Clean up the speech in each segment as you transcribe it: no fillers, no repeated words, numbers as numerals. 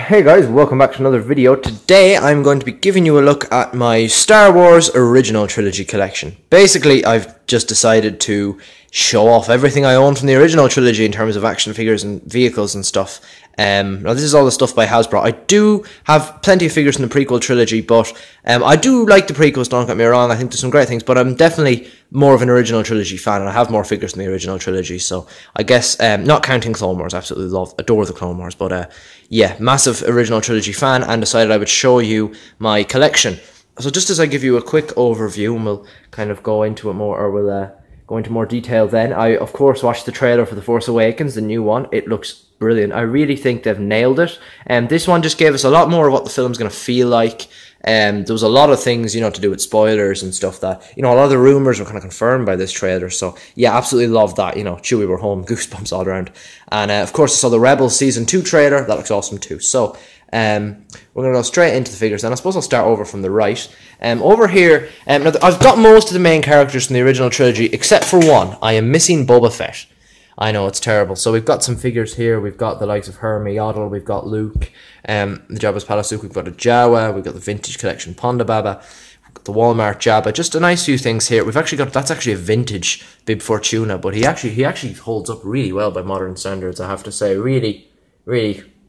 Hey guys, welcome back to another video. Today I'm going to be giving you a look at my Star Wars Original Trilogy collection. Basically, I've just decided to show off everything I own from the original trilogy in terms of action figures and vehicles and stuff. Now this is all the stuff by Hasbro. I do have plenty of figures from the prequel trilogy, but I do like the prequels, don't get me wrong. I think there's some great things, but I'm definitely more of an original trilogy fan, and I have more figures from the original trilogy, so I guess, not counting Clone Wars, absolutely adore the Clone Wars, but yeah, massive original trilogy fan, and decided I would show you my collection. So just as I give you a quick overview, and we'll kind of go into it more, or we'll go into more detail then. I, of course, watched the trailer for The Force Awakens, the new one. It looks brilliant. I really think they've nailed it. And this one just gave us a lot more of what the film's going to feel like. There was a lot of things, you know, to do with spoilers and stuff that, you know, a lot of the rumours were kind of confirmed by this trailer. So, yeah, absolutely love that. You know, Chewie, we're home, goosebumps all around. And, of course, I saw the Rebels Season 2 trailer. That looks awesome too. So, we're going to go straight into the figures, and I suppose I'll start over from the right. Over here, now I've got most of the main characters from the original trilogy, except for one. I am missing Boba Fett. I know, it's terrible. So we've got some figures here. We've got the likes of Hermie Yaddle, we've got Luke, the Jabba's Palace Luke, we've got a Jawa, we've got the Vintage Collection Ponda Baba, we've got the Walmart Jabba, just a nice few things here. We've actually got, that's actually a vintage Bib Fortuna, but he actually holds up really well by modern standards, I have to say. Really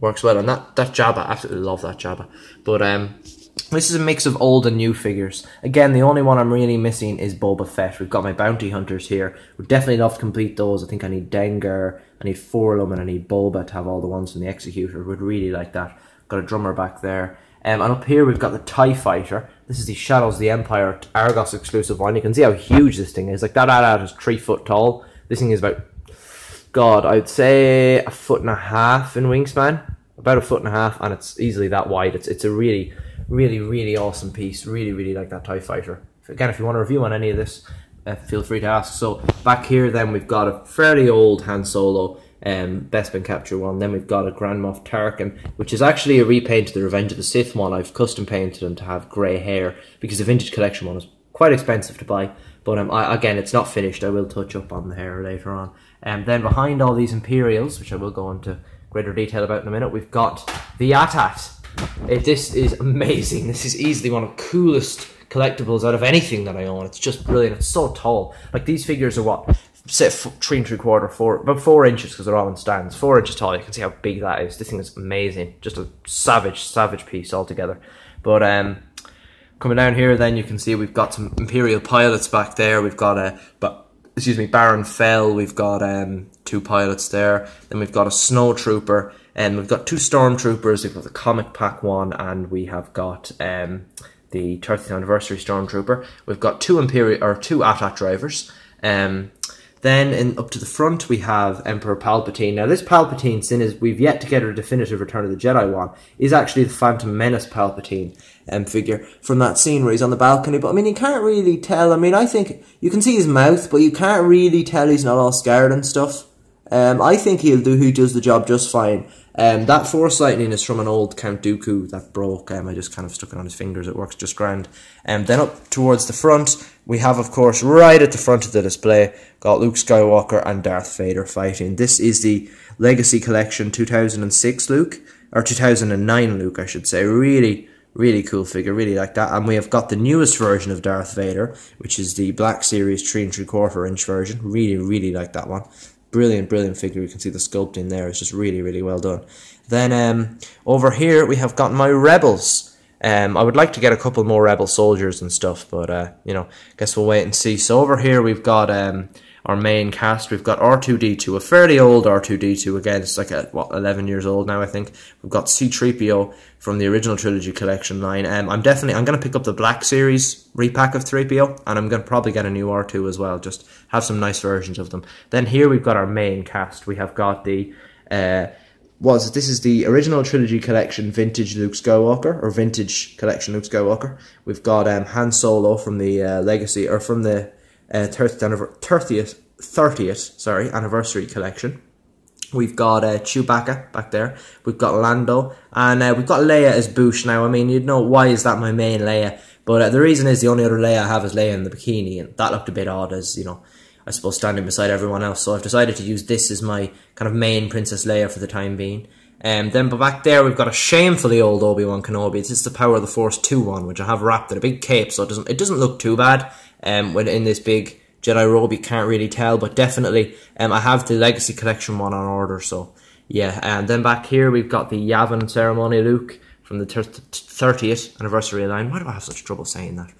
works well, and that Jabba, absolutely love that Jabba. But this is a mix of old and new figures. Again, the only one I'm really missing is Boba Fett. We've got my bounty hunters here. Would definitely love to complete those. I think I need Dengar, I need Forlum, and I need Boba to have all the ones from the Executor. Would really like that. Got a drummer back there. And up here we've got the TIE Fighter. This is the Shadows of the Empire Argos exclusive one. You can see how huge this thing is. Like, that AT-AT is 3 foot tall. This thing is about, God, I'd say 1.5 foot in wingspan. About 1.5 foot, and it's easily that wide. It's a really awesome piece. Really like that TIE Fighter. Again, if you want a review on any of this, feel free to ask. So back here then we've got a fairly old Han Solo Bespin Capture one. Then we've got a Grand Moff Tarkin, which is actually a repaint of the Revenge of the Sith one. I've custom painted him to have grey hair because the Vintage Collection one is quite expensive to buy. But again, it's not finished. I will touch up on the hair later on. Then behind all these Imperials, which I will go into greater detail about in a minute, we've got the AT-AT. This is amazing. This is easily one of the coolest collectibles out of anything that I own. It's just brilliant. It's so tall. Like, these figures are what, say 3 3/4, 4, about 4 inches because they're all in stands. 4 inches tall. You can see how big that is. This thing is amazing. Just a savage piece altogether. But coming down here, then you can see we've got some Imperial pilots back there. We've got Baron Fell. We've got 2 pilots there. Then we've got a Snow Trooper. And we've got 2 Stormtroopers. We've got the Comic Pack one, and we have got the 30th Anniversary Stormtrooper. We've got 2 AT-AT drivers. Then up to the front we have Emperor Palpatine. Now this Palpatine, sin is we've yet to get a definitive Return of the Jedi one, is actually the Phantom Menace Palpatine figure from that scene where he's on the balcony. But I mean, you can't really tell. I mean, I think you can see his mouth, but you can't really tell he's not all scarred and stuff. I think he does the job just fine. That Force Lightning is from an old Count Dooku that broke. I just kind of stuck it on his fingers. It works just grand. Then up towards the front, we have, of course, right at the front of the display, got Luke Skywalker and Darth Vader fighting. This is the Legacy Collection 2006 Luke, or 2009 Luke, I should say. Really cool figure. Really like that. And we have got the newest version of Darth Vader, which is the Black Series 3 3/4 inch version. Really like that one. Brilliant figure. You can see the sculpting there. It's just really well done. Then over here we have got my Rebels. I would like to get a couple more Rebel soldiers and stuff, but you know, guess we'll wait and see. So over here we've got our main cast. We've got R2-D2, a fairly old R2-D2. Again, it's like 11 years old now, I think. We've got C-3PO from the original trilogy collection line. I'm going to pick up the Black Series repack of 3PO, and I'm going to probably get a new R2 as well. Just have some nice versions of them. Then here we've got our main cast. We have got the this is the original trilogy collection Vintage Luke Skywalker, or Vintage Collection Luke Skywalker. We've got Han Solo from the Legacy, or from the 30th Anniversary Collection. We've got Chewbacca back there. We've got Lando, and we've got Leia as Boushh. Now, I mean, you'd know, why is that my main Leia? But the reason is the only other Leia I have is Leia in the bikini, and that looked a bit odd as, you know, I suppose standing beside everyone else. So I've decided to use this as my kind of main Princess Leia for the time being. Then back there we've got a shamefully old Obi-Wan Kenobi. This is the Power of the Force 2 one, which I have wrapped in a big cape, so it doesn't look too bad. When in this big Jedi robe, you can't really tell, but definitely I have the Legacy Collection one on order, so yeah. And then back here we've got the Yavin ceremony Luke from the 30th anniversary line. Why do I have such trouble saying that?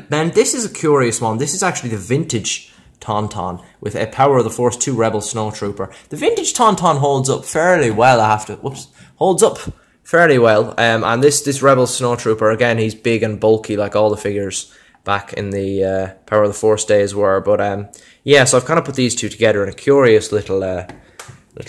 Then this is a curious one. This is actually the vintage Tauntaun with a Power of the Force 2 Rebel Snowtrooper. The vintage Tauntaun holds up fairly well, holds up fairly well. And this Rebel Snowtrooper, again, he's big and bulky like all the figures back in the Power of the Force days were. But yeah, so I've kind of put these two together in a curious little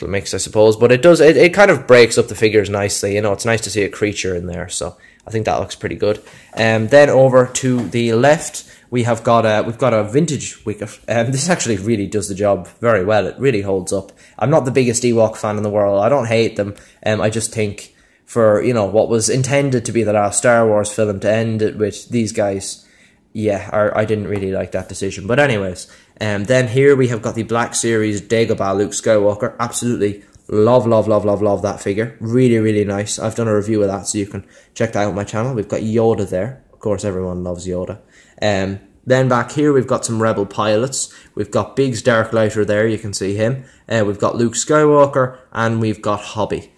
mix, I suppose. But it kind of breaks up the figures nicely. You know, it's nice to see a creature in there, so I think that looks pretty good. Then over to the left, we've got a vintage Wicket. This actually really does the job very well. It really holds up. I'm not the biggest Ewok fan in the world. I don't hate them. I just think for, you know, what was intended to be the last Star Wars film, to end it with these guys, yeah, I didn't really like that decision. But anyways, then here we have got the Black Series Dagobah Luke Skywalker. Absolutely love that figure. Really nice. I've done a review of that, so you can check that out on my channel. We've got Yoda there. Of course, everyone loves Yoda. Then back here, we've got some Rebel pilots. We've got Biggs Darklighter there, you can see him. We've got Luke Skywalker, and we've got Hobby.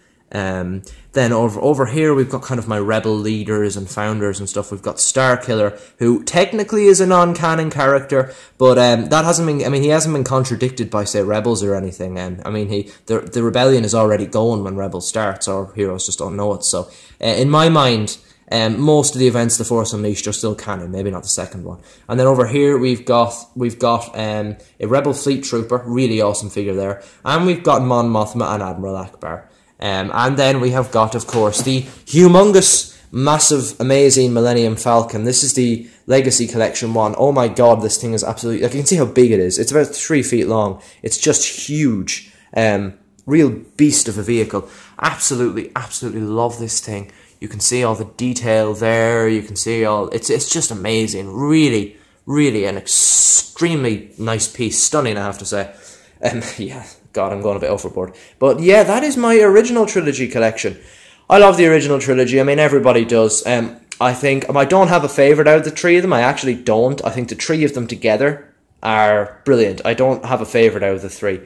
Then over here, we've got kind of my Rebel leaders and founders and stuff. We've got Starkiller, who technically is a non-canon character, but that hasn't been, I mean, he hasn't been contradicted by, say, Rebels or anything. I mean, the rebellion is already going when Rebels starts, or heroes just don't know it. So, in my mind, most of the events The Force Unleashed are still canon, maybe not the second one. And then over here we've got a Rebel Fleet Trooper, really awesome figure there, and we've got Mon Mothma and Admiral Akbar. And then we have got, of course, the humongous, massive, amazing Millennium Falcon. This is the Legacy Collection one. Oh my god, this thing is absolutely, like, you can see how big it is. It's about 3 feet long. It's just huge. Real beast of a vehicle. Absolutely love this thing. You can see all the detail there. You can see all, it's just amazing. Really an extremely nice piece. Stunning, I have to say. Yeah, God, I'm going a bit overboard. But yeah, that is my original trilogy collection. I love the original trilogy. I mean, everybody does. I think I don't have a favourite out of the 3 of them. I actually don't. I think the 3 of them together are brilliant. I don't have a favourite out of the 3.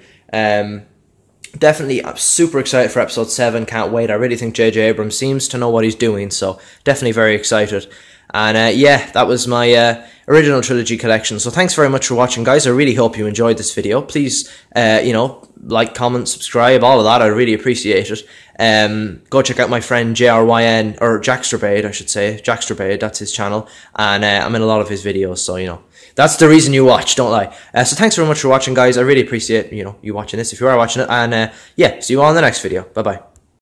Definitely, I'm super excited for episode 7. Can't wait. I really think J.J. Abrams seems to know what he's doing, so definitely very excited. And yeah, that was my original trilogy collection. So thanks very much for watching, guys. I really hope you enjoyed this video. Please, you know, like, comment, subscribe, all of that. I really appreciate it. Go check out my friend JRYN, or Jackstrabade, I should say. Jackstrabade, that's his channel. And I'm in a lot of his videos, so, you know, that's the reason you watch, don't lie. So thanks very much for watching, guys. I really appreciate, you know, you watching this if you are watching it. And yeah, see you all in the next video. Bye-bye.